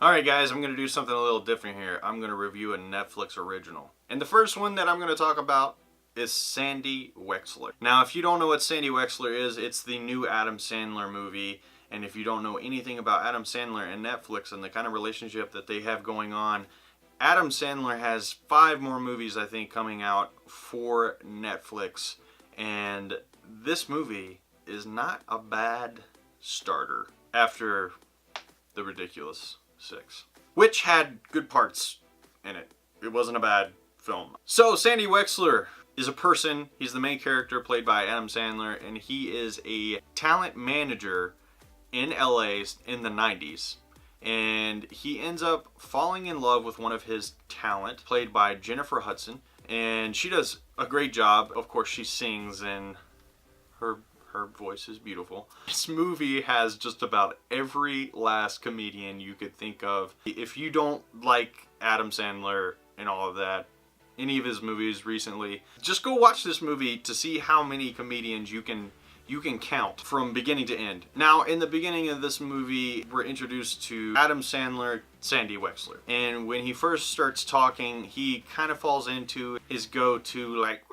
Alright guys, I'm going to do something a little different here. I'm going to review a Netflix original. And the first one that I'm going to talk about is Sandy Wexler. Now if you don't know what Sandy Wexler is, it's the new Adam Sandler movie. And if you don't know anything about Adam Sandler and Netflix and the kind of relationship that they have going on, Adam Sandler has 5 more movies I think coming out for Netflix. And this movie is not a bad starter after The Ridiculous 6, which had good parts in it. It wasn't a bad film. So Sandy Wexler is a person. He's the main character played by Adam Sandler, and he is a talent manager in LA in the 90s. And he ends up falling in love with one of his talent, played by Jennifer Hudson, and she does a great job. Of course, she sings, and her voice is beautiful. This movie has just about every last comedian you could think of. If you don't like Adam Sandler and all of that, any of his movies recently, just go watch this movie to see how many comedians you can count from beginning to end. Now, in the beginning of this movie, we're introduced to Adam Sandler, Sandy Wexler. And when he first starts talking, he kind of falls into his go-to, like,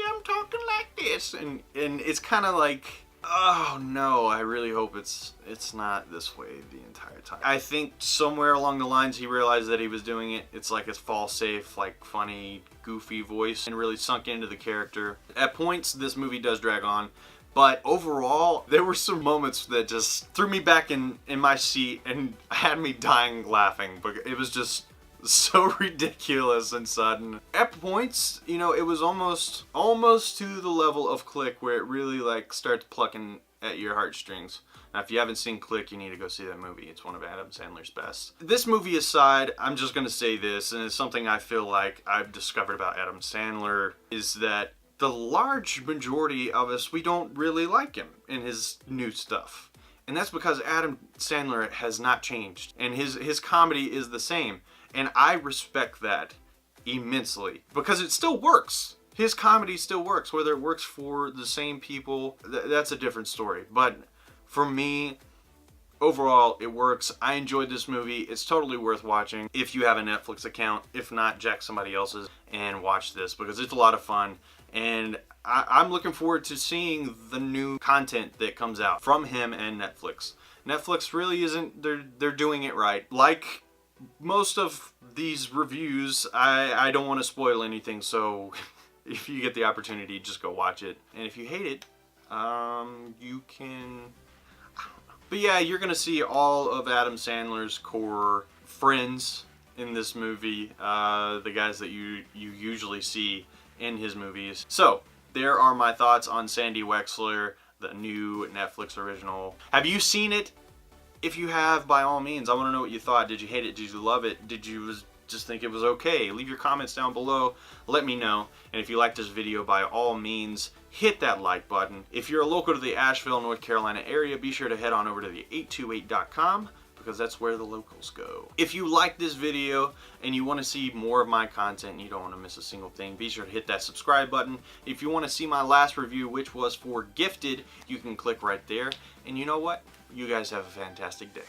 I'm talking like this. And it's kind of like, oh no, I really hope it's not this way the entire time. I think somewhere along the lines he realized that he was doing it. It's like his false safe, like funny, goofy voice, and really sunk into the character. At points, this movie does drag on, but overall, there were some moments that just threw me back in my seat and had me dying laughing, but it was just so ridiculous and sudden. At points, you know, it was almost to the level of Click, where it really like starts plucking at your heartstrings. Now, if you haven't seen Click, you need to go see that movie. It's one of Adam Sandler's best. This movie aside, I'm just gonna say this, and it's something I feel like I've discovered about Adam Sandler, is that the large majority of us, we don't really like him in his new stuff. And that's because Adam Sandler has not changed, and his comedy is the same. And I respect that immensely because it still works. His comedy still works. Whether it works for the same people, that's a different story. But for me, overall, it works. I enjoyed this movie. It's totally worth watching if you have a Netflix account. If not, jack somebody else's and watch this because it's a lot of fun. And I'm looking forward to seeing the new content that comes out from him and Netflix. Netflix really isn't, they're doing it right. Like most of these reviews, I don't want to spoil anything, so if you get the opportunity, just go watch it. And if you hate it, you can, I don't know. But yeah, you're gonna see all of Adam Sandler's core friends in this movie, the guys that you usually see in his movies. So there are my thoughts on Sandy Wexler, the new Netflix original. Have you seen it? If you have, by all means, I want to know what you thought. Did you hate it? Did you love it? Did you just think it was okay? Leave your comments down below. Let me know. And if you like this video, by all means, hit that like button. If you're local to the Asheville, North Carolina area, be sure to head on over to the 828.com because that's where the locals go. If you like this video and you want to see more of my content and you don't want to miss a single thing, be sure to hit that subscribe button. If you want to see my last review, which was for Gifted, you can click right there. And you know what? You guys have a fantastic day.